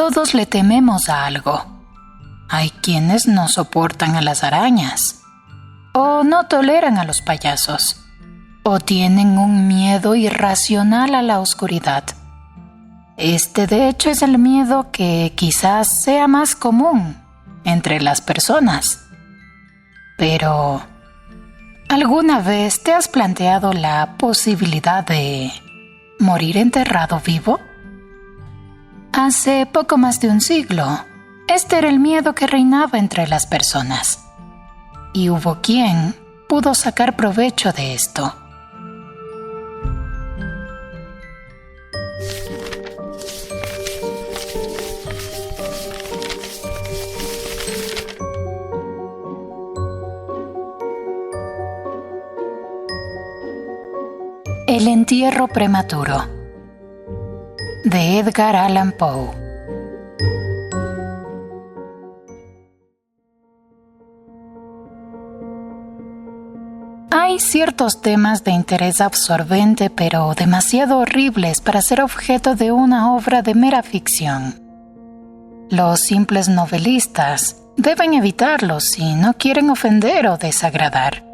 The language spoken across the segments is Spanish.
Todos le tememos a algo. Hay quienes no soportan a las arañas, o no toleran a los payasos, o tienen un miedo irracional a la oscuridad. Este, de hecho, es el miedo que quizás sea más común entre las personas. Pero, ¿alguna vez te has planteado la posibilidad de morir enterrado vivo? Hace poco más de un siglo, este era el miedo que reinaba entre las personas. Y hubo quien pudo sacar provecho de esto. El entierro prematuro, de Edgar Allan Poe. Hay ciertos temas de interés absorbente, pero demasiado horribles para ser objeto de una obra de mera ficción. Los simples novelistas deben evitarlos si no quieren ofender o desagradar.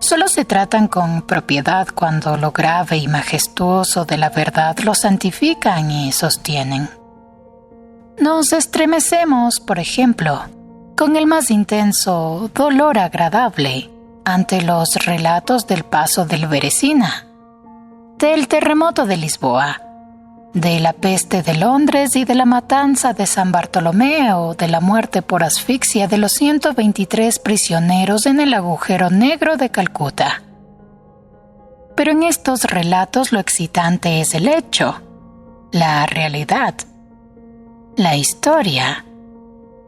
Solo se tratan con propiedad cuando lo grave y majestuoso de la verdad lo santifican y sostienen. Nos estremecemos, por ejemplo, con el más intenso dolor agradable ante los relatos del paso del Beresina, del terremoto de Lisboa, de la peste de Londres y de la matanza de San Bartolomé, o de la muerte por asfixia de los 123 prisioneros en el agujero negro de Calcuta. Pero en estos relatos lo excitante es el hecho, la realidad, la historia.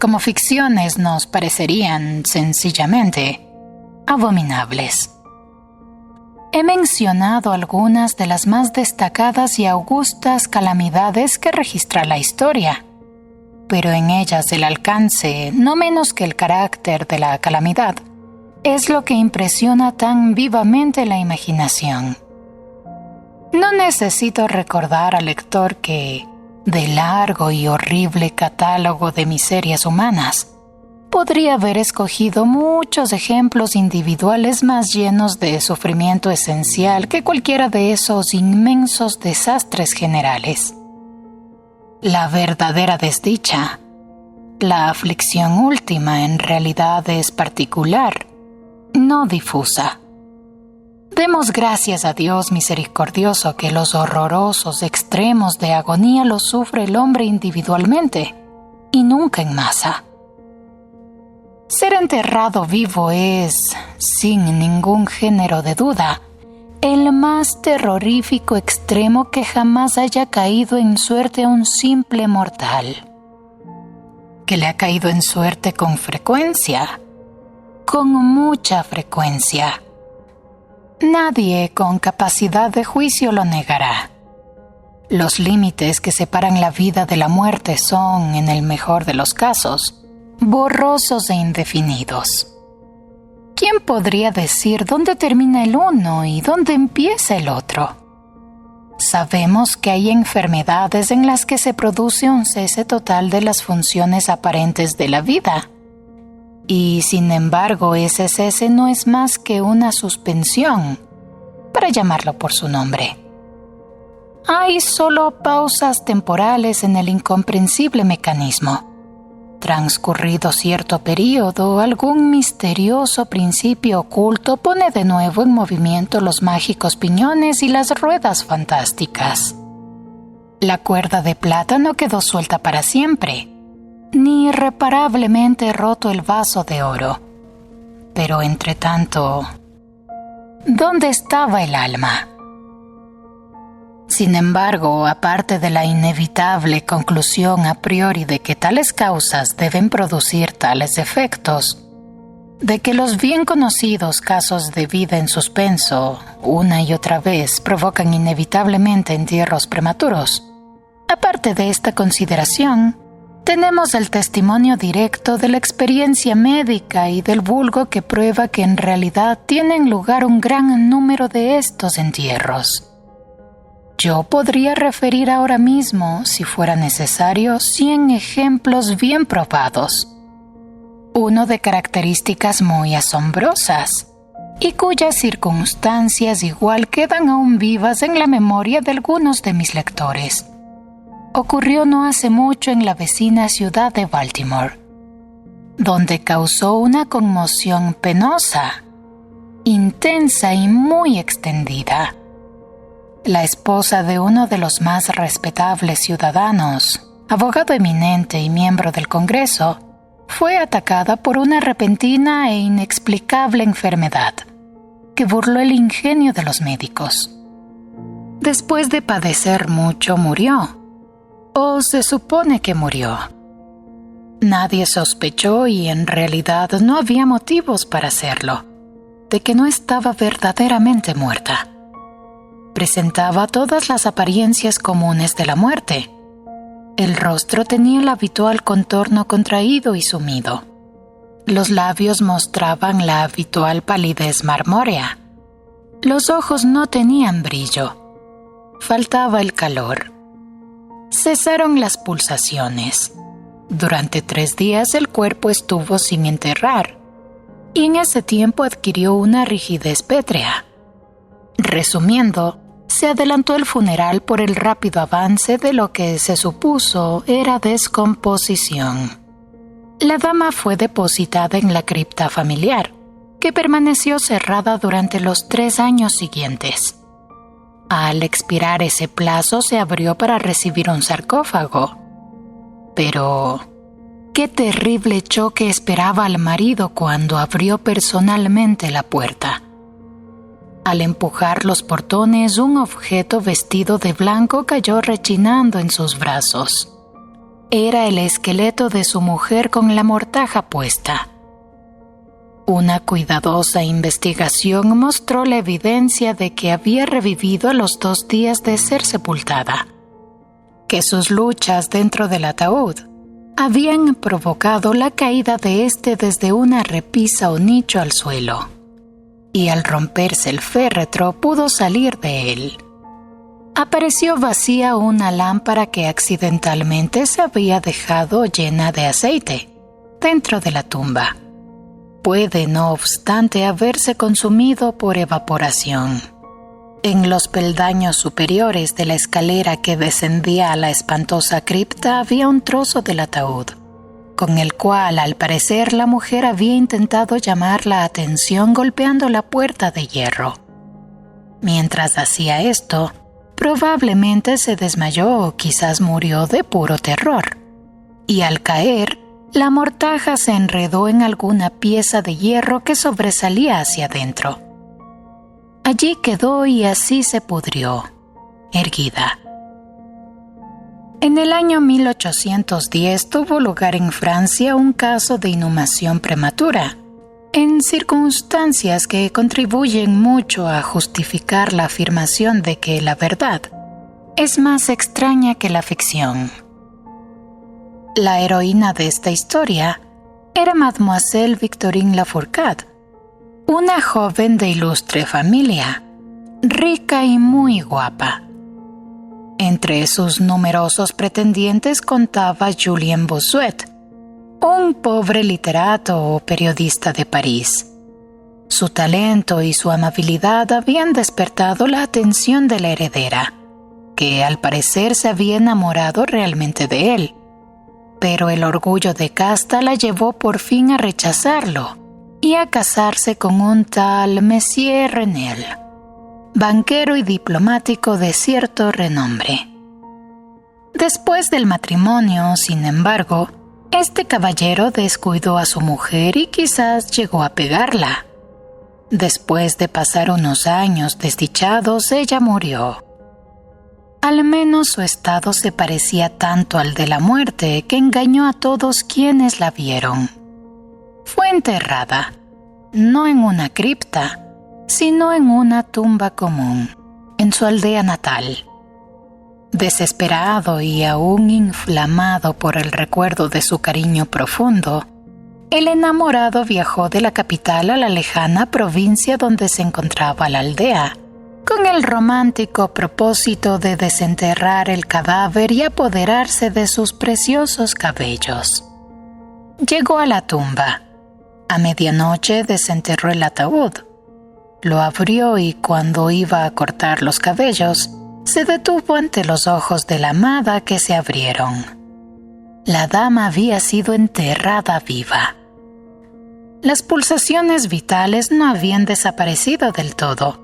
Como ficciones nos parecerían sencillamente abominables. He mencionado algunas de las más destacadas y augustas calamidades que registra la historia, pero en ellas el alcance, no menos que el carácter de la calamidad, es lo que impresiona tan vivamente la imaginación. No necesito recordar al lector que, del largo y horrible catálogo de miserias humanas, podría haber escogido muchos ejemplos individuales más llenos de sufrimiento esencial que cualquiera de esos inmensos desastres generales. La verdadera desdicha, la aflicción última, en realidad es particular, no difusa. Demos gracias a Dios misericordioso que los horrorosos extremos de agonía los sufre el hombre individualmente y nunca en masa. Ser enterrado vivo es, sin ningún género de duda, el más terrorífico extremo que jamás haya caído en suerte a un simple mortal. ¿Que le ha caído en suerte con frecuencia? Con mucha frecuencia. Nadie con capacidad de juicio lo negará. Los límites que separan la vida de la muerte son, en el mejor de los casos, borrosos e indefinidos. ¿Quién podría decir dónde termina el uno y dónde empieza el otro? Sabemos que hay enfermedades en las que se produce un cese total de las funciones aparentes de la vida, y sin embargo ese cese no es más que una suspensión, para llamarlo por su nombre. Hay solo pausas temporales en el incomprensible mecanismo. Transcurrido cierto período, algún misterioso principio oculto pone de nuevo en movimiento los mágicos piñones y las ruedas fantásticas. La cuerda de plata no quedó suelta para siempre, ni irreparablemente roto el vaso de oro. Pero entre tanto, ¿dónde estaba el alma? Sin embargo, aparte de la inevitable conclusión a priori de que tales causas deben producir tales efectos, de que los bien conocidos casos de vida en suspenso, una y otra vez, provocan inevitablemente entierros prematuros, aparte de esta consideración, tenemos el testimonio directo de la experiencia médica y del vulgo que prueba que en realidad tienen lugar un gran número de estos entierros. Yo podría referir ahora mismo, si fuera necesario, 100 ejemplos bien probados. Uno de características muy asombrosas, y cuyas circunstancias igual quedan aún vivas en la memoria de algunos de mis lectores. Ocurrió no hace mucho en la vecina ciudad de Baltimore, donde causó una conmoción penosa, intensa y muy extendida. La esposa de uno de los más respetables ciudadanos, abogado eminente y miembro del Congreso, fue atacada por una repentina e inexplicable enfermedad que burló el ingenio de los médicos. Después de padecer mucho, murió, o se supone que murió. Nadie sospechó, y en realidad no había motivos para hacerlo, de que no estaba verdaderamente muerta. Presentaba todas las apariencias comunes de la muerte. El rostro tenía el habitual contorno contraído y sumido. Los labios mostraban la habitual palidez marmórea. Los ojos no tenían brillo. Faltaba el calor. Cesaron las pulsaciones. Durante 3 días el cuerpo estuvo sin enterrar, y en ese tiempo adquirió una rigidez pétrea. Resumiendo, se adelantó el funeral por el rápido avance de lo que se supuso era descomposición. La dama fue depositada en la cripta familiar, que permaneció cerrada durante los 3 años siguientes. Al expirar ese plazo se abrió para recibir un sarcófago. Pero qué terrible choque esperaba al marido cuando abrió personalmente la puerta. Al empujar los portones, un objeto vestido de blanco cayó rechinando en sus brazos. Era el esqueleto de su mujer con la mortaja puesta. Una cuidadosa investigación mostró la evidencia de que había revivido a los 2 días de ser sepultada, que sus luchas dentro del ataúd habían provocado la caída de éste desde una repisa o nicho al suelo, y al romperse el féretro pudo salir de él. Apareció vacía una lámpara que accidentalmente se había dejado llena de aceite dentro de la tumba. Puede, no obstante, haberse consumido por evaporación. En los peldaños superiores de la escalera que descendía a la espantosa cripta había un trozo del ataúd, con el cual, al parecer, la mujer había intentado llamar la atención golpeando la puerta de hierro. Mientras hacía esto, probablemente se desmayó o quizás murió de puro terror, y al caer, la mortaja se enredó en alguna pieza de hierro que sobresalía hacia adentro. Allí quedó y así se pudrió, erguida. En el año 1810 tuvo lugar en Francia un caso de inhumación prematura, en circunstancias que contribuyen mucho a justificar la afirmación de que la verdad es más extraña que la ficción. La heroína de esta historia era Mademoiselle Victorine Lafourcade, una joven de ilustre familia, rica y muy guapa. Entre sus numerosos pretendientes contaba Julien Bossuet, un pobre literato o periodista de París. Su talento y su amabilidad habían despertado la atención de la heredera, que al parecer se había enamorado realmente de él. Pero el orgullo de casta la llevó por fin a rechazarlo y a casarse con un tal Monsieur Renel, banquero y diplomático de cierto renombre. Después del matrimonio, sin embargo, este caballero descuidó a su mujer y quizás llegó a pegarla. Después de pasar unos años desdichados, ella murió. Al menos su estado se parecía tanto al de la muerte que engañó a todos quienes la vieron. Fue enterrada, no en una cripta, sino en una tumba común, en su aldea natal. Desesperado y aún inflamado por el recuerdo de su cariño profundo, el enamorado viajó de la capital a la lejana provincia donde se encontraba la aldea, con el romántico propósito de desenterrar el cadáver y apoderarse de sus preciosos cabellos. Llegó a la tumba. A medianoche desenterró el ataúd. Lo abrió y cuando iba a cortar los cabellos, se detuvo ante los ojos de la amada que se abrieron. La dama había sido enterrada viva. Las pulsaciones vitales no habían desaparecido del todo,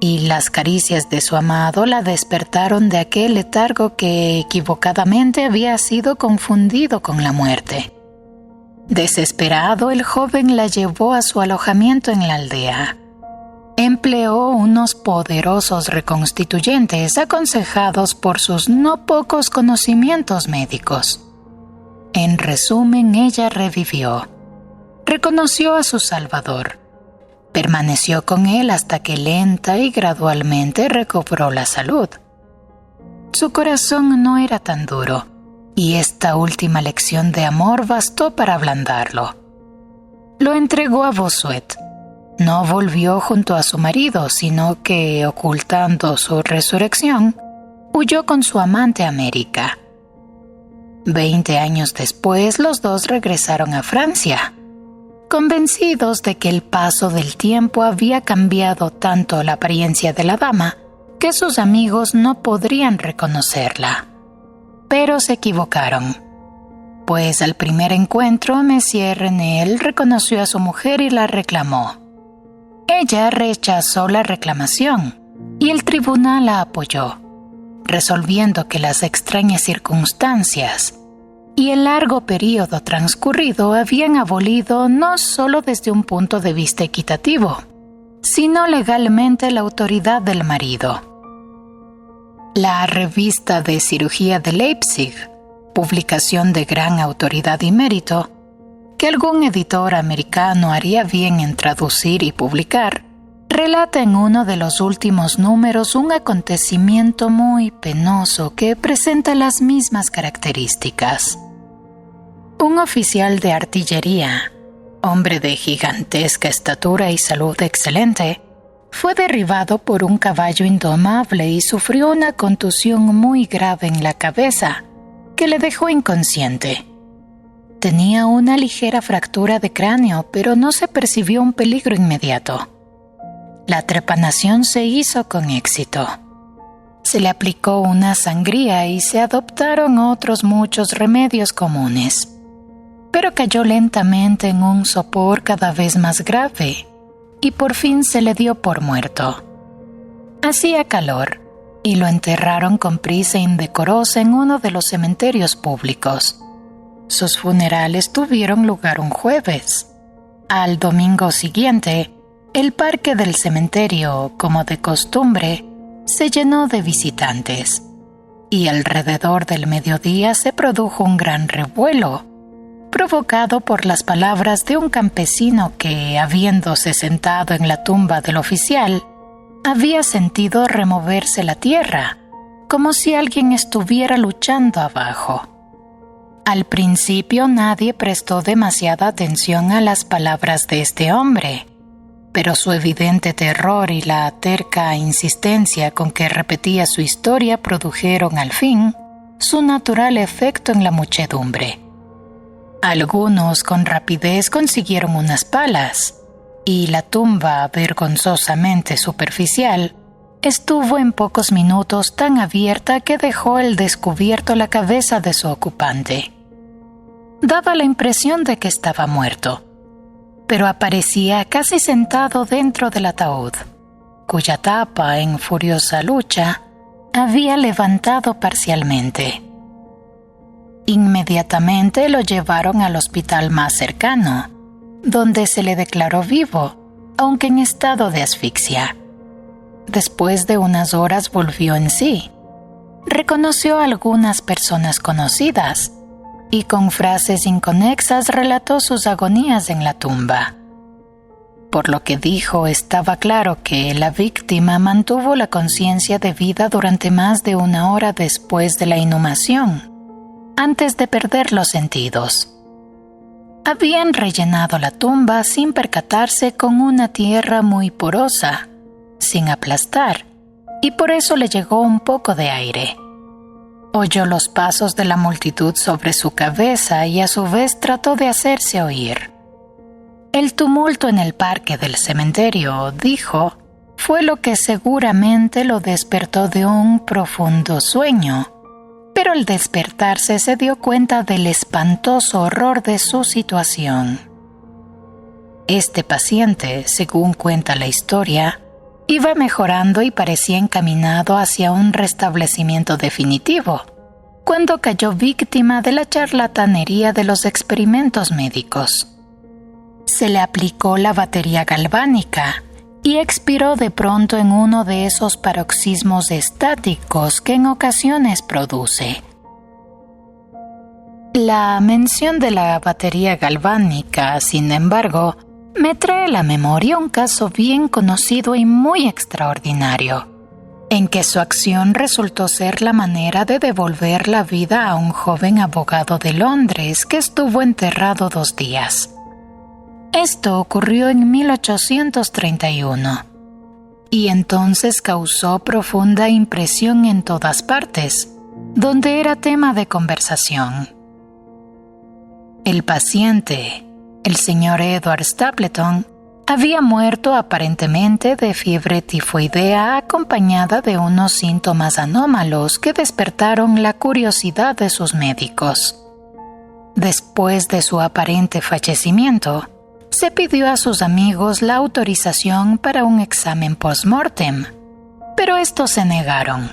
y las caricias de su amado la despertaron de aquel letargo que equivocadamente había sido confundido con la muerte. Desesperado, el joven la llevó a su alojamiento en la aldea. Empleó unos poderosos reconstituyentes aconsejados por sus no pocos conocimientos médicos. En resumen, ella revivió. Reconoció a su Salvador. Permaneció con él hasta que lenta y gradualmente recobró la salud. Su corazón no era tan duro, y esta última lección de amor bastó para ablandarlo. Lo entregó a Bossuet. No volvió junto a su marido, sino que, ocultando su resurrección, huyó con su amante a América. 20 años después, los dos regresaron a Francia, convencidos de que el paso del tiempo había cambiado tanto la apariencia de la dama que sus amigos no podrían reconocerla. Pero se equivocaron, pues al primer encuentro Monsieur Renel reconoció a su mujer y la reclamó. Ella rechazó la reclamación y el tribunal la apoyó, resolviendo que las extrañas circunstancias y el largo período transcurrido habían abolido no solo desde un punto de vista equitativo, sino legalmente la autoridad del marido. La Revista de Cirugía de Leipzig, publicación de gran autoridad y mérito, que algún editor americano haría bien en traducir y publicar, relata en uno de los últimos números un acontecimiento muy penoso que presenta las mismas características. Un oficial de artillería, hombre de gigantesca estatura y salud excelente, fue derribado por un caballo indomable y sufrió una contusión muy grave en la cabeza que le dejó inconsciente. Tenía una ligera fractura de cráneo, pero no se percibió un peligro inmediato. La trepanación se hizo con éxito. Se le aplicó una sangría y se adoptaron otros muchos remedios comunes. Pero cayó lentamente en un sopor cada vez más grave y por fin se le dio por muerto. Hacía calor y lo enterraron con prisa indecorosa en uno de los cementerios públicos. Sus funerales tuvieron lugar un jueves. Al domingo siguiente, el parque del cementerio, como de costumbre, se llenó de visitantes, y alrededor del mediodía se produjo un gran revuelo, provocado por las palabras de un campesino que, habiéndose sentado en la tumba del oficial, había sentido removerse la tierra, como si alguien estuviera luchando abajo. Al principio nadie prestó demasiada atención a las palabras de este hombre, pero su evidente terror y la terca insistencia con que repetía su historia produjeron al fin su natural efecto en la muchedumbre. Algunos con rapidez consiguieron unas palas, y la tumba, vergonzosamente superficial, estuvo en pocos minutos tan abierta que dejó al descubierto la cabeza de su ocupante. Daba la impresión de que estaba muerto, pero aparecía casi sentado dentro del ataúd, cuya tapa, en furiosa lucha, había levantado parcialmente. Inmediatamente lo llevaron al hospital más cercano, donde se le declaró vivo, aunque en estado de asfixia. Después de unas horas volvió en sí. Reconoció a algunas personas conocidas y con frases inconexas relató sus agonías en la tumba. Por lo que dijo, estaba claro que la víctima mantuvo la conciencia de vida durante más de 1 hora después de la inhumación, antes de perder los sentidos. Habían rellenado la tumba sin percatarse con una tierra muy porosa, sin aplastar, y por eso le llegó un poco de aire. Oyó los pasos de la multitud sobre su cabeza y a su vez trató de hacerse oír. El tumulto en el parque del cementerio, dijo, fue lo que seguramente lo despertó de un profundo sueño, pero al despertarse se dio cuenta del espantoso horror de su situación. Este paciente, según cuenta la historia, iba mejorando y parecía encaminado hacia un restablecimiento definitivo, cuando cayó víctima de la charlatanería de los experimentos médicos. Se le aplicó la batería galvánica y expiró de pronto en uno de esos paroxismos estáticos que en ocasiones produce. La mención de la batería galvánica, sin embargo, me trae a la memoria un caso bien conocido y muy extraordinario, en que su acción resultó ser la manera de devolver la vida a un joven abogado de Londres que estuvo enterrado 2 días. Esto ocurrió en 1831, y entonces causó profunda impresión en todas partes, donde era tema de conversación. El paciente, el señor Edward Stapleton, había muerto aparentemente de fiebre tifoidea acompañada de unos síntomas anómalos que despertaron la curiosidad de sus médicos. Después de su aparente fallecimiento, se pidió a sus amigos la autorización para un examen post-mortem, pero estos se negaron.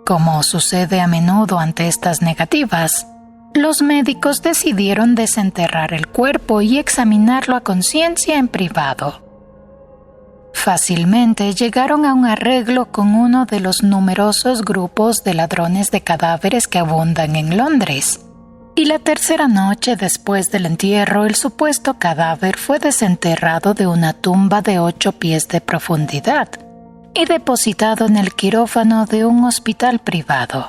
Como sucede a menudo ante estas negativas, los médicos decidieron desenterrar el cuerpo y examinarlo a conciencia en privado. Fácilmente llegaron a un arreglo con uno de los numerosos grupos de ladrones de cadáveres que abundan en Londres, y la tercera noche después del entierro el supuesto cadáver fue desenterrado de una tumba de 8 pies de profundidad y depositado en el quirófano de un hospital privado.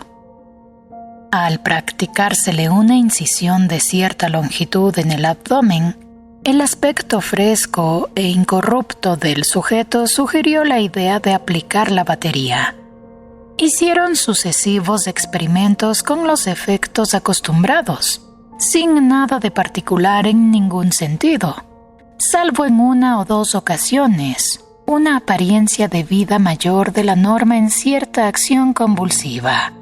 Al practicársele una incisión de cierta longitud en el abdomen, el aspecto fresco e incorrupto del sujeto sugirió la idea de aplicar la batería. Hicieron sucesivos experimentos con los efectos acostumbrados, sin nada de particular en ningún sentido, salvo en 1 o 2 ocasiones, una apariencia de vida mayor de la norma en cierta acción convulsiva.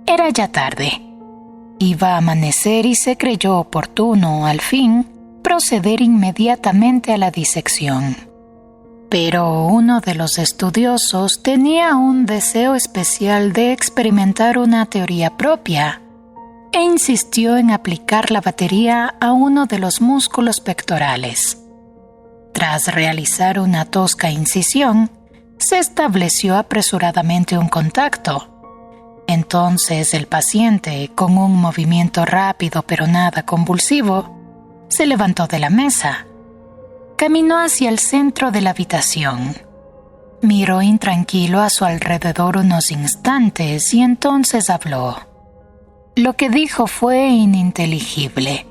Era ya tarde. Iba a amanecer y se creyó oportuno, al fin, proceder inmediatamente a la disección. Pero uno de los estudiosos tenía un deseo especial de experimentar una teoría propia e insistió en aplicar la batería a uno de los músculos pectorales. Tras realizar una tosca incisión, se estableció apresuradamente un contacto. Entonces el paciente, con un movimiento rápido pero nada convulsivo, se levantó de la mesa. Caminó hacia el centro de la habitación. Miró intranquilo a su alrededor unos instantes y entonces habló. Lo que dijo fue ininteligible,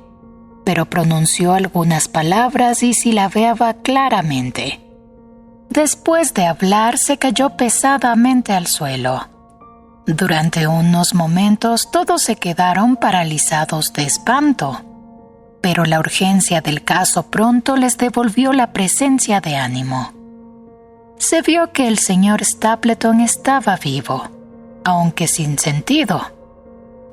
pero pronunció algunas palabras y silabeaba claramente. Después de hablar, se cayó pesadamente al suelo. Durante unos momentos todos se quedaron paralizados de espanto, pero la urgencia del caso pronto les devolvió la presencia de ánimo. Se vio que el señor Stapleton estaba vivo, aunque sin sentido.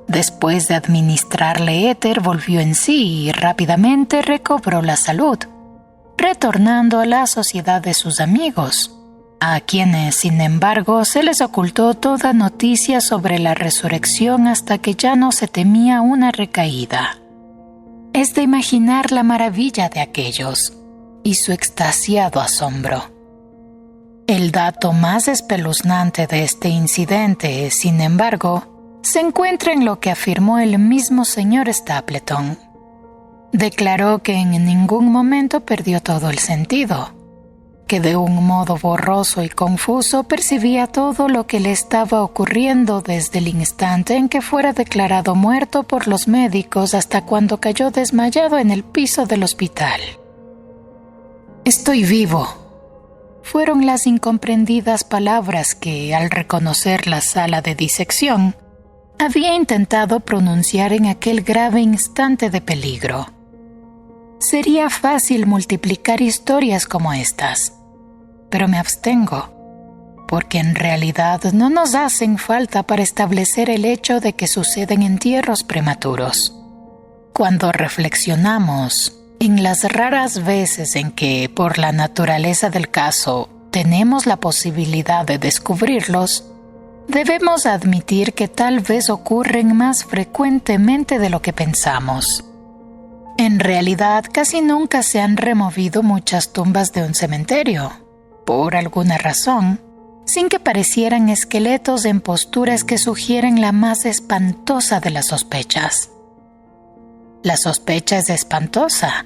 Después de administrarle éter, volvió en sí y rápidamente recobró la salud, retornando a la sociedad de sus amigos, a quienes, sin embargo, se les ocultó toda noticia sobre la resurrección hasta que ya no se temía una recaída. Es de imaginar la maravilla de aquellos y su extasiado asombro. El dato más espeluznante de este incidente, sin embargo, se encuentra en lo que afirmó el mismo señor Stapleton. Declaró que en ningún momento perdió todo el sentido, que de un modo borroso y confuso percibía todo lo que le estaba ocurriendo desde el instante en que fuera declarado muerto por los médicos hasta cuando cayó desmayado en el piso del hospital. «Estoy vivo», fueron las incomprendidas palabras que, al reconocer la sala de disección, había intentado pronunciar en aquel grave instante de peligro. Sería fácil multiplicar historias como estas, pero me abstengo, porque en realidad no nos hacen falta para establecer el hecho de que suceden entierros prematuros. Cuando reflexionamos en las raras veces en que, por la naturaleza del caso, tenemos la posibilidad de descubrirlos, debemos admitir que tal vez ocurren más frecuentemente de lo que pensamos. En realidad, casi nunca se han removido muchas tumbas de un cementerio, por alguna razón, sin que parecieran esqueletos en posturas que sugieren la más espantosa de las sospechas. La sospecha es espantosa,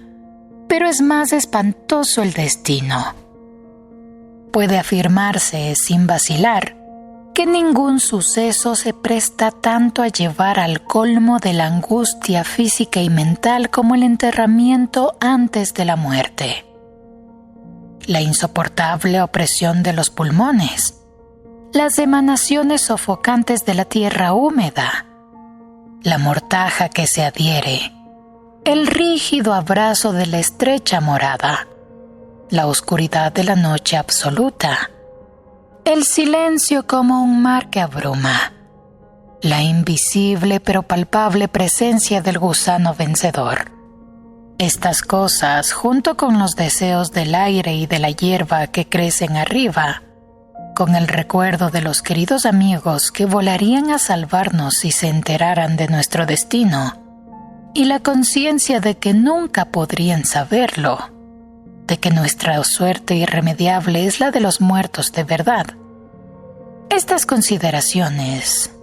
pero es más espantoso el destino. Puede afirmarse, sin vacilar, que ningún suceso se presta tanto a llevar al colmo de la angustia física y mental como el enterramiento antes de la muerte. La insoportable opresión de los pulmones, las emanaciones sofocantes de la tierra húmeda, la mortaja que se adhiere, el rígido abrazo de la estrecha morada, la oscuridad de la noche absoluta, el silencio como un mar que abruma, la invisible pero palpable presencia del gusano vencedor. Estas cosas, junto con los deseos del aire y de la hierba que crecen arriba, con el recuerdo de los queridos amigos que volarían a salvarnos si se enteraran de nuestro destino, y la conciencia de que nunca podrían saberlo, de que nuestra suerte irremediable es la de los muertos de verdad. Estas consideraciones,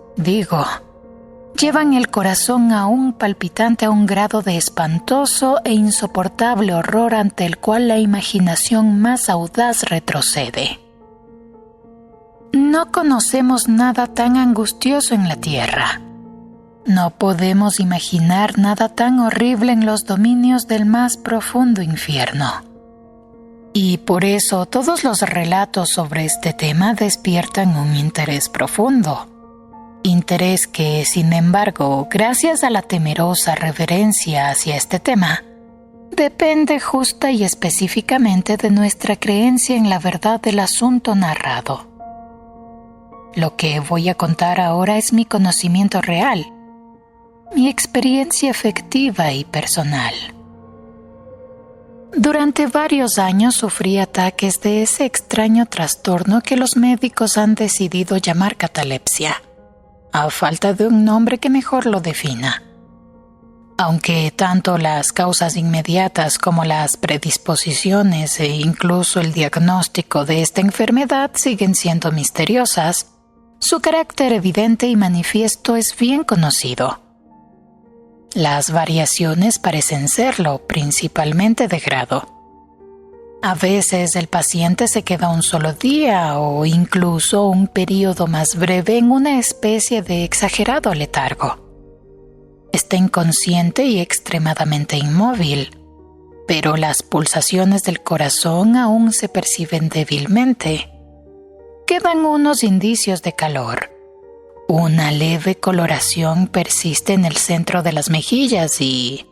llevan el corazón aún palpitante a un grado de espantoso e insoportable horror ante el cual la imaginación más audaz retrocede. No conocemos nada tan angustioso en la tierra. No podemos imaginar nada tan horrible en los dominios del más profundo infierno. Y por eso todos los relatos sobre este tema despiertan un interés profundo. Interés que, sin embargo, gracias a la temerosa reverencia hacia este tema, depende justa y específicamente de nuestra creencia en la verdad del asunto narrado. Lo que voy a contar ahora es mi conocimiento real, mi experiencia efectiva y personal. Durante varios años sufrí ataques de ese extraño trastorno que los médicos han decidido llamar catalepsia, a falta de un nombre que mejor lo defina. Aunque tanto las causas inmediatas como las predisposiciones e incluso el diagnóstico de esta enfermedad siguen siendo misteriosas, su carácter evidente y manifiesto es bien conocido. Las variaciones parecen serlo, principalmente de grado. A veces el paciente se queda un solo día o incluso un periodo más breve en una especie de exagerado letargo. Está inconsciente y extremadamente inmóvil, pero las pulsaciones del corazón aún se perciben débilmente. Quedan unos indicios de calor. Una leve coloración persiste en el centro de las mejillas y,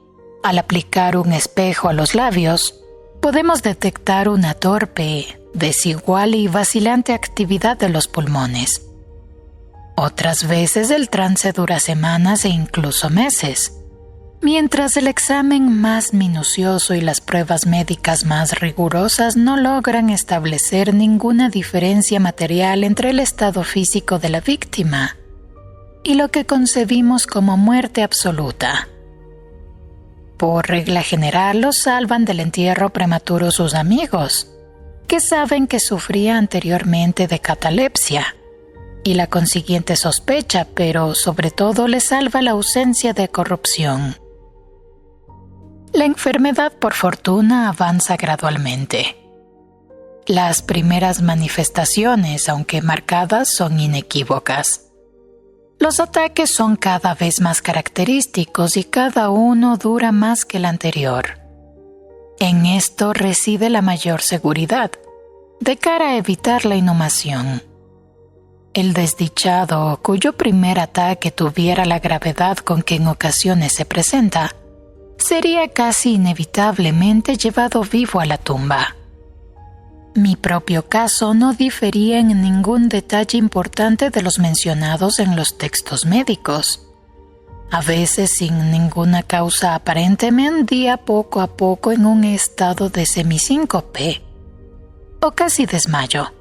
al aplicar un espejo a los labios, podemos detectar una torpe, desigual y vacilante actividad de los pulmones. Otras veces el trance dura semanas e incluso meses, mientras el examen más minucioso y las pruebas médicas más rigurosas no logran establecer ninguna diferencia material entre el estado físico de la víctima y lo que concebimos como muerte absoluta. Por regla general, los salvan del entierro prematuro sus amigos, que saben que sufría anteriormente de catalepsia, y la consiguiente sospecha, pero sobre todo les salva la ausencia de corrupción. La enfermedad, por fortuna, avanza gradualmente. Las primeras manifestaciones, aunque marcadas, son inequívocas. Los ataques son cada vez más característicos y cada uno dura más que el anterior. En esto reside la mayor seguridad, de cara a evitar la inhumación. El desdichado, cuyo primer ataque tuviera la gravedad con que en ocasiones se presenta, sería casi inevitablemente llevado vivo a la tumba. Mi propio caso no difería en ningún detalle importante de los mencionados en los textos médicos. A veces, sin ninguna causa aparente, me hundía poco a poco en un estado de semisíncope o casi desmayo.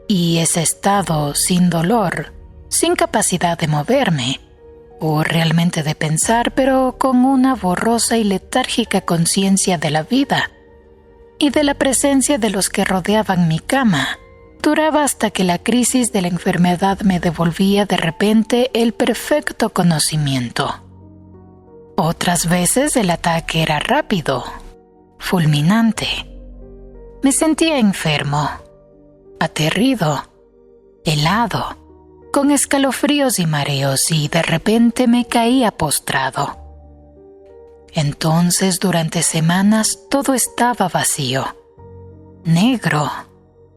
Y ese estado, sin dolor, sin capacidad de moverme, o realmente de pensar, pero con una borrosa y letárgica conciencia de la vida y de la presencia de los que rodeaban mi cama, duraba hasta que la crisis de la enfermedad me devolvía de repente el perfecto conocimiento. Otras veces el ataque era rápido, fulminante. Me sentía enfermo, aterrido, helado, con escalofríos y mareos, y de repente me caía postrado. Entonces, durante semanas, todo estaba vacío, negro,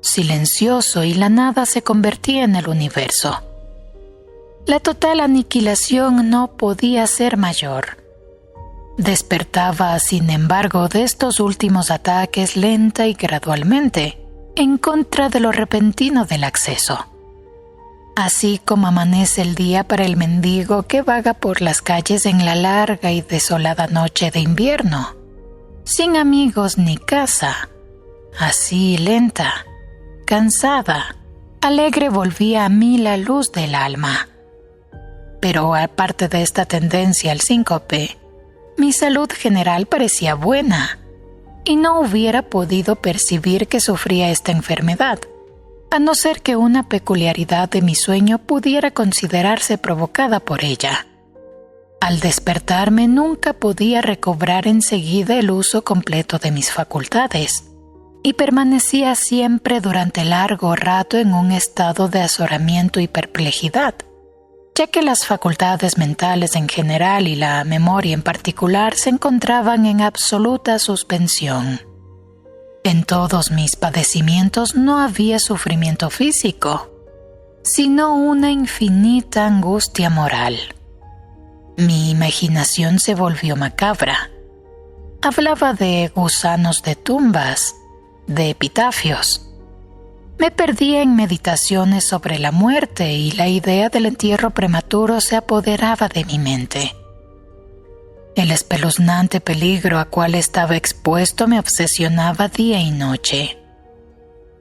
silencioso, y la nada se convertía en el universo. La total aniquilación no podía ser mayor. Despertaba, sin embargo, de estos últimos ataques lenta y gradualmente, en contra de lo repentino del acceso. Así como amanece el día para el mendigo que vaga por las calles en la larga y desolada noche de invierno, sin amigos ni casa, así lenta, cansada, alegre volvía a mí la luz del alma. Pero aparte de esta tendencia al síncope, mi salud general parecía buena, y no hubiera podido percibir que sufría esta enfermedad, a no ser que una peculiaridad de mi sueño pudiera considerarse provocada por ella. Al despertarme nunca podía recobrar enseguida el uso completo de mis facultades, y permanecía siempre durante largo rato en un estado de azoramiento y perplejidad, ya que las facultades mentales en general y la memoria en particular se encontraban en absoluta suspensión. En todos mis padecimientos no había sufrimiento físico, sino una infinita angustia moral. Mi imaginación se volvió macabra. Hablaba de gusanos de tumbas, de epitafios. Me perdía en meditaciones sobre la muerte, y la idea del entierro prematuro se apoderaba de mi mente. El espeluznante peligro a cual estaba expuesto me obsesionaba día y noche.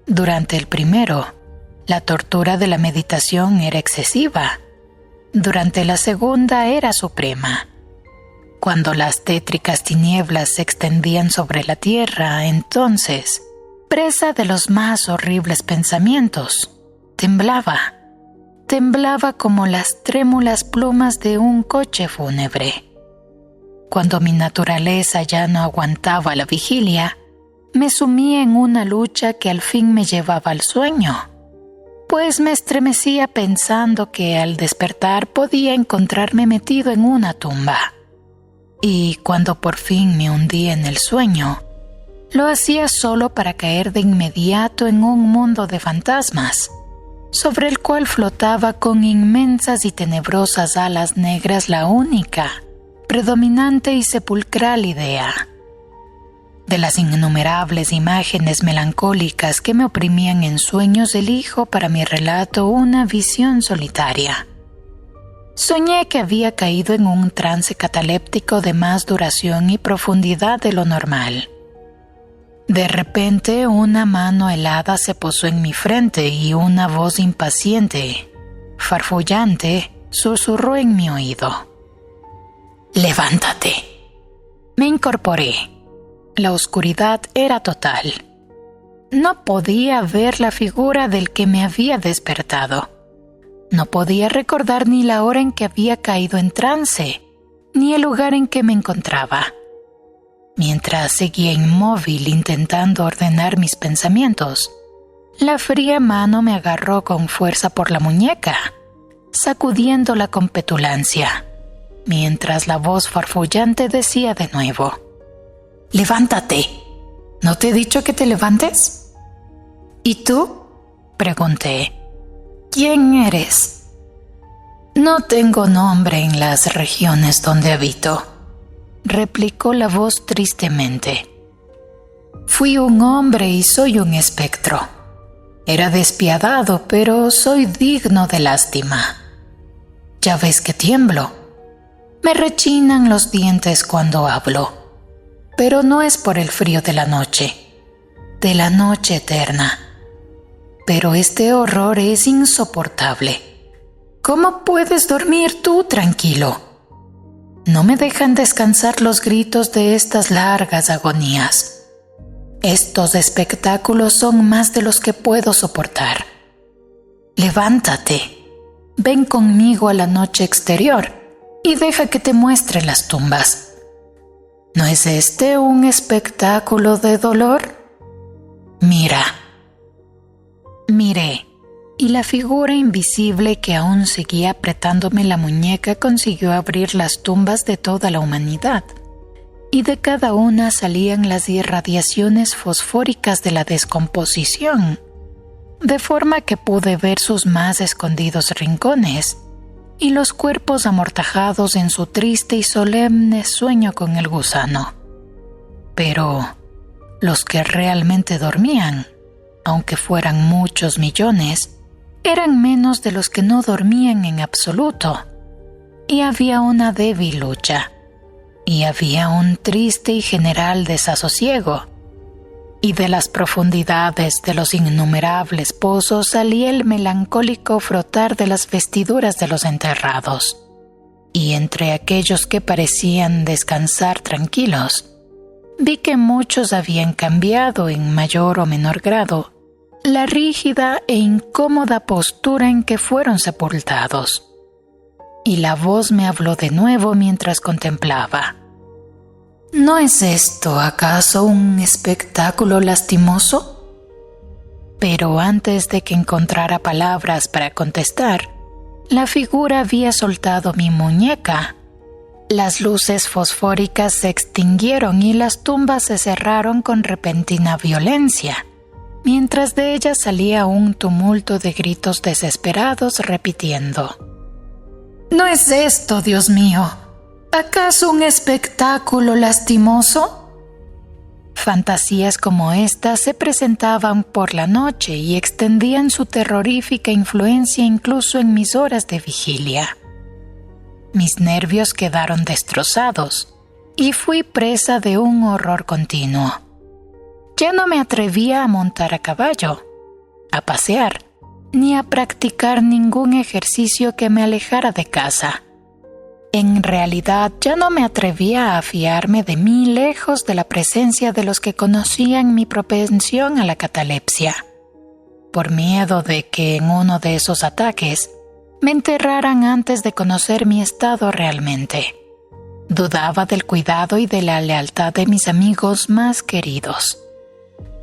Durante el primero, la tortura de la meditación era excesiva. Durante la segunda era suprema. Cuando las tétricas tinieblas se extendían sobre la tierra, entonces, presa de los más horribles pensamientos, temblaba como las trémulas plumas de un coche fúnebre. Cuando mi naturaleza ya no aguantaba la vigilia, me sumía en una lucha que al fin me llevaba al sueño, pues me estremecía pensando que al despertar podía encontrarme metido en una tumba. Y cuando por fin me hundía en el sueño, lo hacía solo para caer de inmediato en un mundo de fantasmas, sobre el cual flotaba con inmensas y tenebrosas alas negras la única, predominante y sepulcral idea. De las innumerables imágenes melancólicas que me oprimían en sueños, elijo para mi relato una visión solitaria. Soñé que había caído en un trance cataléptico de más duración y profundidad de lo normal. De repente, una mano helada se posó en mi frente y una voz impaciente, farfullante, susurró en mi oído: «Levántate». Me incorporé. La oscuridad era total. No podía ver la figura del que me había despertado. No podía recordar ni la hora en que había caído en trance, ni el lugar en que me encontraba. Mientras seguía inmóvil intentando ordenar mis pensamientos, la fría mano me agarró con fuerza por la muñeca, sacudiéndola con petulancia, mientras la voz farfullante decía de nuevo: «Levántate. ¿No te he dicho que te levantes?». ¿Y tú?, pregunté. ¿Quién eres? No tengo nombre en las regiones donde habito, replicó la voz tristemente. Fui un hombre y soy un espectro. Era despiadado, pero soy digno de lástima. Ya ves que tiemblo. Me rechinan los dientes cuando hablo, pero no es por el frío de la noche eterna. Pero este horror es insoportable. ¿Cómo puedes dormir tú tranquilo? No me dejan descansar los gritos de estas largas agonías. Estos espectáculos son más de los que puedo soportar. Levántate, ven conmigo a la noche exterior y deja que te muestre las tumbas. ¿No es este un espectáculo de dolor? Mira. Miré, y la figura invisible que aún seguía apretándome la muñeca consiguió abrir las tumbas de toda la humanidad, y de cada una salían las irradiaciones fosfóricas de la descomposición, de forma que pude ver sus más escondidos rincones y los cuerpos amortajados en su triste y solemne sueño con el gusano. Pero los que realmente dormían, aunque fueran muchos millones, eran menos de los que no dormían en absoluto. Y había una débil lucha, y había un triste y general desasosiego. Y de las profundidades de los innumerables pozos salía el melancólico frotar de las vestiduras de los enterrados. Y entre aquellos que parecían descansar tranquilos, vi que muchos habían cambiado en mayor o menor grado la rígida e incómoda postura en que fueron sepultados. Y la voz me habló de nuevo mientras contemplaba. ¿No es esto acaso un espectáculo lastimoso? Pero antes de que encontrara palabras para contestar, la figura había soltado mi muñeca. Las luces fosfóricas se extinguieron y las tumbas se cerraron con repentina violencia, mientras de ellas salía un tumulto de gritos desesperados repitiendo: ¿No es esto, Dios mío, acaso un espectáculo lastimoso? Fantasías como estas se presentaban por la noche y extendían su terrorífica influencia incluso en mis horas de vigilia. Mis nervios quedaron destrozados y fui presa de un horror continuo. Ya no me atrevía a montar a caballo, a pasear, ni a practicar ningún ejercicio que me alejara de casa. En realidad ya no me atrevía a fiarme de mí lejos de la presencia de los que conocían mi propensión a la catalepsia, por miedo de que en uno de esos ataques me enterraran antes de conocer mi estado realmente. Dudaba del cuidado y de la lealtad de mis amigos más queridos.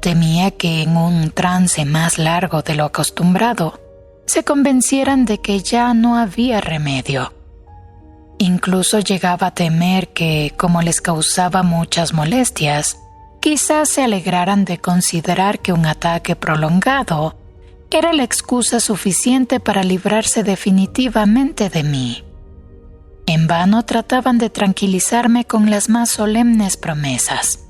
Temía que en un trance más largo de lo acostumbrado se convencieran de que ya no había remedio. Incluso llegaba a temer que, como les causaba muchas molestias, quizás se alegraran de considerar que un ataque prolongado era la excusa suficiente para librarse definitivamente de mí. En vano trataban de tranquilizarme con las más solemnes promesas.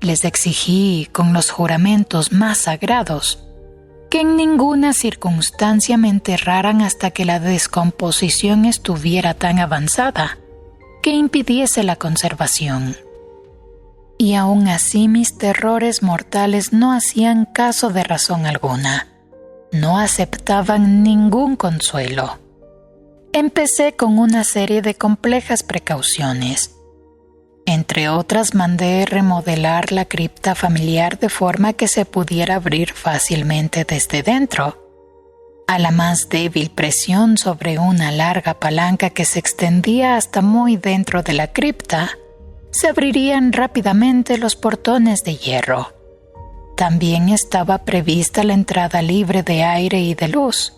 Les exigí, con los juramentos más sagrados, que en ninguna circunstancia me enterraran hasta que la descomposición estuviera tan avanzada que impidiese la conservación. Y aún así mis terrores mortales no hacían caso de razón alguna. No aceptaban ningún consuelo. Empecé con una serie de complejas precauciones. Entre otras, mandé remodelar la cripta familiar de forma que se pudiera abrir fácilmente desde dentro. A la más débil presión sobre una larga palanca que se extendía hasta muy dentro de la cripta, se abrirían rápidamente los portones de hierro. También estaba prevista la entrada libre de aire y de luz,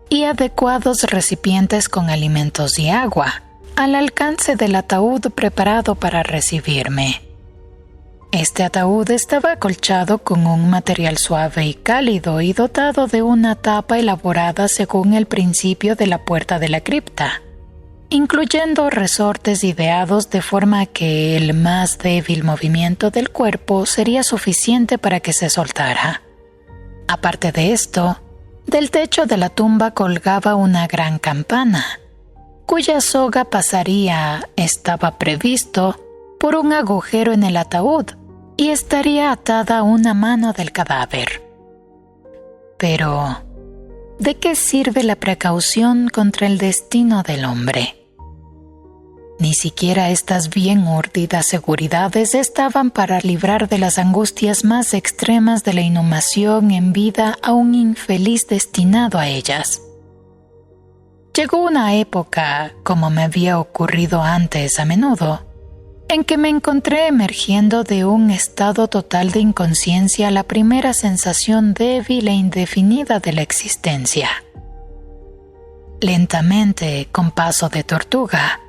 y adecuados recipientes con alimentos y agua, al alcance del ataúd preparado para recibirme. Este ataúd estaba acolchado con un material suave y cálido y dotado de una tapa elaborada según el principio de la puerta de la cripta, incluyendo resortes ideados de forma que el más débil movimiento del cuerpo sería suficiente para que se soltara. Aparte de esto, del techo de la tumba colgaba una gran campana, cuya soga estaba previsto, por un agujero en el ataúd y estaría atada a una mano del cadáver. Pero, ¿de qué sirve la precaución contra el destino del hombre? Ni siquiera estas bien urdidas seguridades estaban para librar de las angustias más extremas de la inhumación en vida a un infeliz destinado a ellas. Llegó una época, como me había ocurrido antes a menudo, en que me encontré emergiendo de un estado total de inconsciencia a la primera sensación débil e indefinida de la existencia. Lentamente, con paso de tortuga,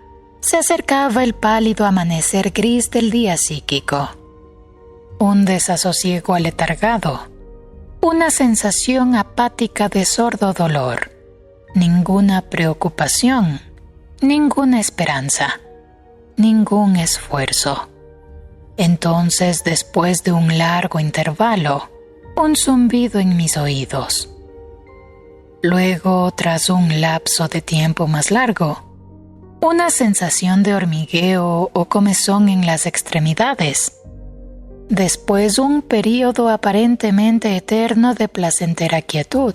se acercaba el pálido amanecer gris del día psíquico. Un desasosiego aletargado, una sensación apática de sordo dolor, ninguna preocupación, ninguna esperanza, ningún esfuerzo. Entonces, después de un largo intervalo, un zumbido en mis oídos. Luego, tras un lapso de tiempo más largo, una sensación de hormigueo o comezón en las extremidades. Después, un período aparentemente eterno de placentera quietud,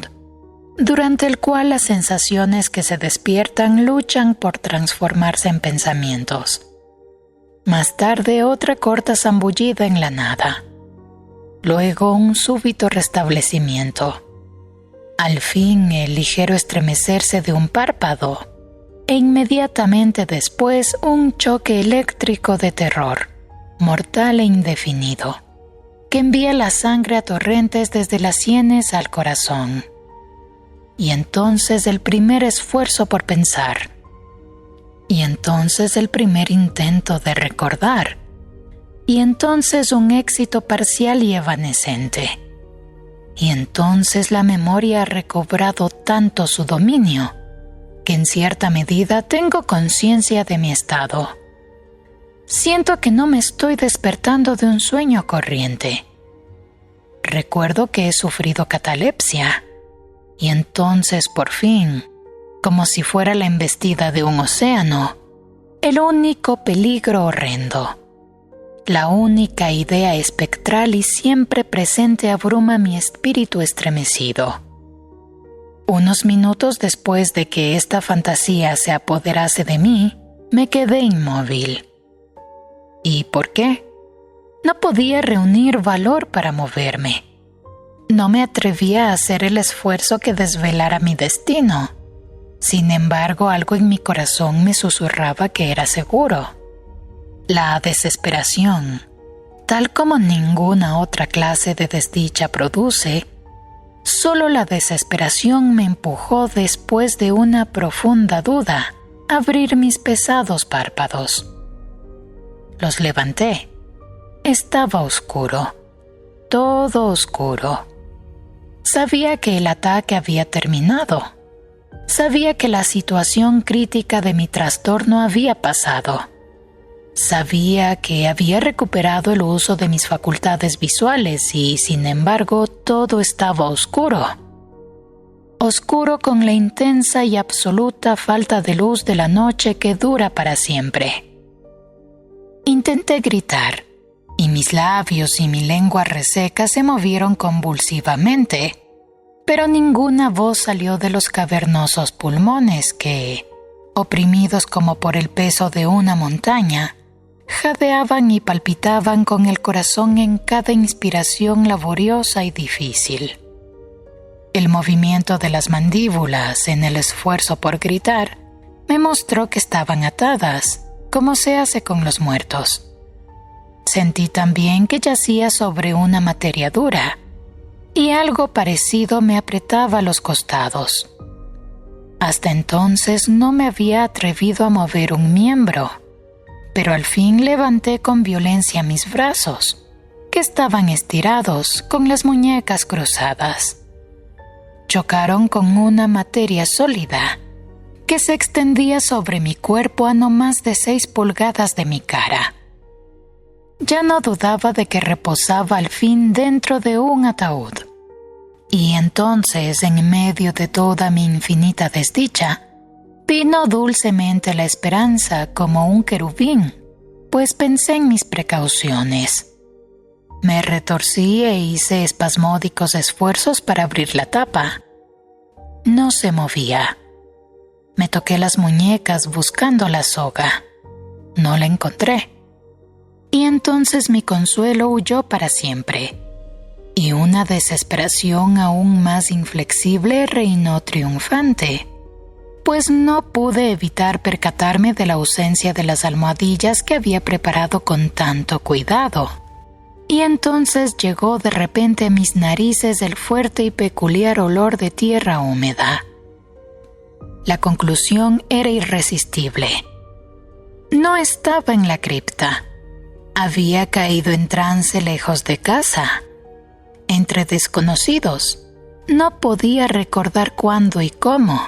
durante el cual las sensaciones que se despiertan luchan por transformarse en pensamientos. Más tarde, otra corta zambullida en la nada. Luego, un súbito restablecimiento. Al fin, el ligero estremecerse de un párpado. E inmediatamente después, un choque eléctrico de terror, mortal e indefinido, que envía la sangre a torrentes desde las sienes al corazón. Y entonces el primer esfuerzo por pensar. Y entonces el primer intento de recordar. Y entonces un éxito parcial y evanescente. Y entonces la memoria ha recobrado tanto su dominio que en cierta medida tengo conciencia de mi estado. Siento que no me estoy despertando de un sueño corriente. Recuerdo que he sufrido catalepsia. Y entonces, por fin, como si fuera la embestida de un océano, el único peligro horrendo, la única idea espectral y siempre presente abruma mi espíritu estremecido. Unos minutos después de que esta fantasía se apoderase de mí, me quedé inmóvil. ¿Y por qué? No podía reunir valor para moverme. No me atrevía a hacer el esfuerzo que desvelara mi destino. Sin embargo, algo en mi corazón me susurraba que era seguro. La desesperación, tal como ninguna otra clase de desdicha produce, solo la desesperación me empujó después de una profunda duda a abrir mis pesados párpados. Los levanté. Estaba oscuro, todo oscuro. Sabía que el ataque había terminado. Sabía que la situación crítica de mi trastorno había pasado. Sabía que había recuperado el uso de mis facultades visuales y, sin embargo, todo estaba oscuro. Oscuro con la intensa y absoluta falta de luz de la noche que dura para siempre. Intenté gritar, y mis labios y mi lengua reseca se movieron convulsivamente, pero ninguna voz salió de los cavernosos pulmones que, oprimidos como por el peso de una montaña, jadeaban y palpitaban con el corazón en cada inspiración laboriosa y difícil. El movimiento de las mandíbulas en el esfuerzo por gritar me mostró que estaban atadas, como se hace con los muertos. Sentí también que yacía sobre una materia dura, y algo parecido me apretaba los costados. Hasta entonces no me había atrevido a mover un miembro, pero al fin levanté con violencia mis brazos, que estaban estirados con las muñecas cruzadas. Chocaron con una materia sólida que se extendía sobre mi cuerpo a no más de 6 pulgadas de mi cara. Ya no dudaba de que reposaba al fin dentro de un ataúd. Y entonces, en medio de toda mi infinita desdicha, vino dulcemente la esperanza como un querubín, pues pensé en mis precauciones. Me retorcí e hice espasmódicos esfuerzos para abrir la tapa. No se movía. Me toqué las muñecas buscando la soga. No la encontré. Y entonces mi consuelo huyó para siempre, y una desesperación aún más inflexible reinó triunfante, pues no pude evitar percatarme de la ausencia de las almohadillas que había preparado con tanto cuidado. Y entonces llegó de repente a mis narices el fuerte y peculiar olor de tierra húmeda. La conclusión era irresistible. No estaba en la cripta. Había caído en trance lejos de casa, entre desconocidos. No podía recordar cuándo y cómo,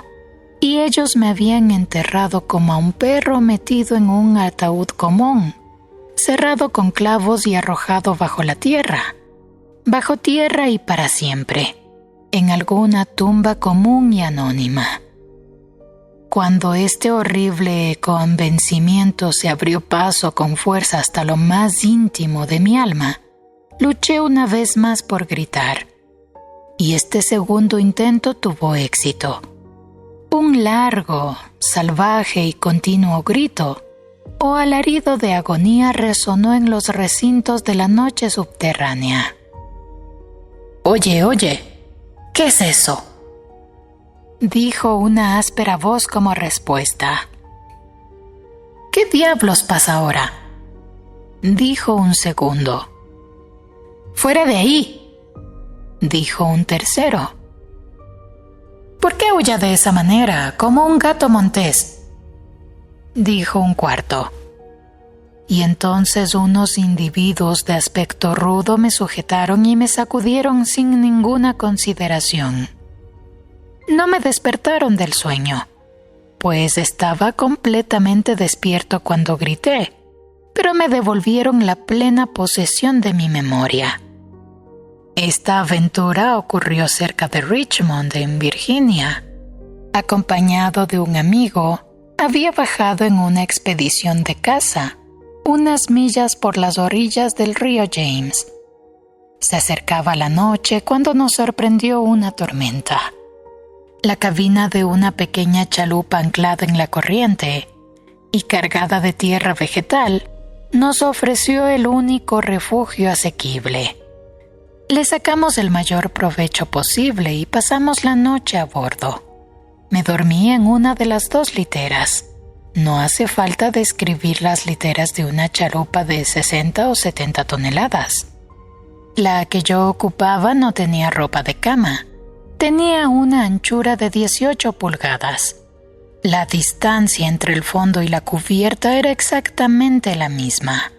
y ellos me habían enterrado como a un perro metido en un ataúd común, cerrado con clavos y arrojado bajo tierra y para siempre, en alguna tumba común y anónima. Cuando este horrible convencimiento se abrió paso con fuerza hasta lo más íntimo de mi alma, luché una vez más por gritar, y este segundo intento tuvo éxito. Un largo, salvaje y continuo grito o alarido de agonía resonó en los recintos de la noche subterránea. «Oye, ¿qué es eso?», dijo una áspera voz como respuesta. «¿Qué diablos pasa ahora?», dijo un segundo. «¡Fuera de ahí!», dijo un tercero. «¿Por qué huye de esa manera, como un gato montés?», dijo un cuarto. Y entonces unos individuos de aspecto rudo me sujetaron y me sacudieron sin ninguna consideración. No me despertaron del sueño, pues estaba completamente despierto cuando grité, pero me devolvieron la plena posesión de mi memoria. Esta aventura ocurrió cerca de Richmond, en Virginia. Acompañado de un amigo, había bajado en una expedición de caza, unas millas por las orillas del río James. Se acercaba la noche cuando nos sorprendió una tormenta. La cabina de una pequeña chalupa anclada en la corriente y cargada de tierra vegetal nos ofreció el único refugio asequible. Le sacamos el mayor provecho posible y pasamos la noche a bordo. Me dormí en una de las 2 literas. No hace falta describir las literas de una chalupa de 60 o 70 toneladas. La que yo ocupaba no tenía ropa de cama. Tenía una anchura de 18 pulgadas. La distancia entre el fondo y la cubierta era exactamente la misma.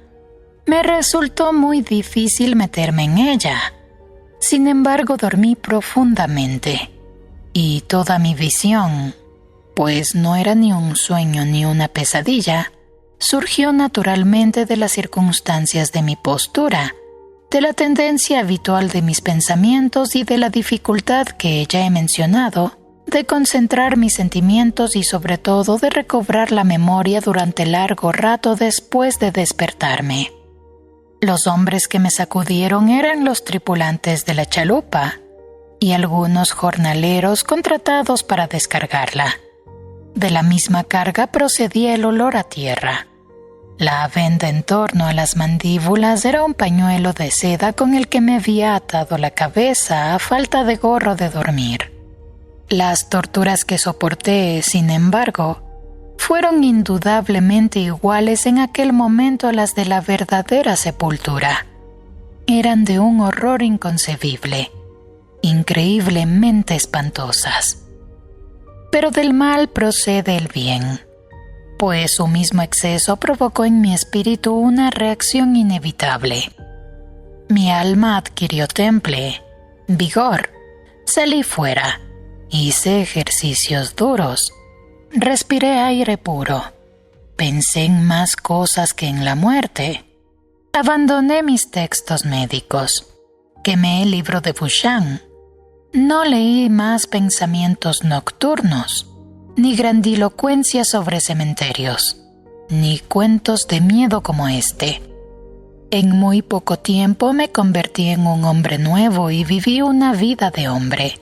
Me resultó muy difícil meterme en ella. Sin embargo, dormí profundamente. Y toda mi visión, pues no era ni un sueño ni una pesadilla, surgió naturalmente de las circunstancias de mi postura, de la tendencia habitual de mis pensamientos y de la dificultad que ya he mencionado de concentrar mis sentimientos y sobre todo de recobrar la memoria durante largo rato después de despertarme. Los hombres que me sacudieron eran los tripulantes de la chalupa y algunos jornaleros contratados para descargarla. De la misma carga procedía el olor a tierra. La venda en torno a las mandíbulas era un pañuelo de seda con el que me había atado la cabeza a falta de gorro de dormir. Las torturas que soporté, sin embargo, fueron indudablemente iguales en aquel momento a las de la verdadera sepultura. Eran de un horror inconcebible, increíblemente espantosas. Pero del mal procede el bien, pues su mismo exceso provocó en mi espíritu una reacción inevitable. Mi alma adquirió temple, vigor. Salí fuera, hice ejercicios duros, respiré aire puro, pensé en más cosas que en la muerte. Abandoné mis textos médicos, quemé el libro de Bouchan. No leí más pensamientos nocturnos, ni grandilocuencia sobre cementerios, ni cuentos de miedo como este. En muy poco tiempo me convertí en un hombre nuevo y viví una vida de hombre.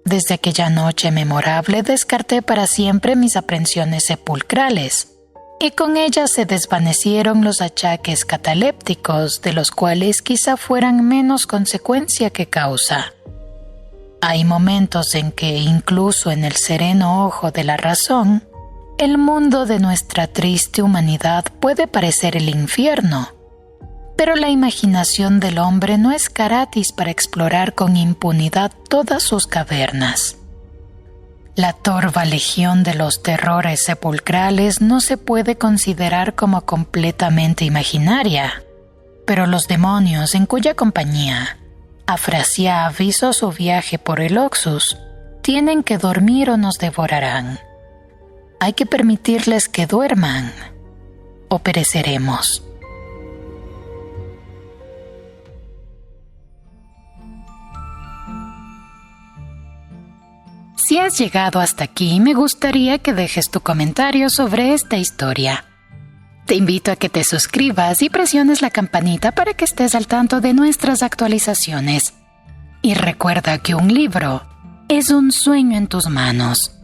Desde aquella noche memorable descarté para siempre mis aprensiones sepulcrales, y con ellas se desvanecieron los achaques catalépticos, de los cuales quizá fueran menos consecuencia que causa. Hay momentos en que, incluso en el sereno ojo de la razón, el mundo de nuestra triste humanidad puede parecer el infierno, pero la imaginación del hombre no es gratis para explorar con impunidad todas sus cavernas. La torva legión de los terrores sepulcrales no se puede considerar como completamente imaginaria, pero los demonios en cuya compañía Afrasia avisó su viaje por el Oxus tienen que dormir o nos devorarán. Hay que permitirles que duerman o pereceremos. Si has llegado hasta aquí, me gustaría que dejes tu comentario sobre esta historia. Te invito a que te suscribas y presiones la campanita para que estés al tanto de nuestras actualizaciones. Y recuerda que un libro es un sueño en tus manos.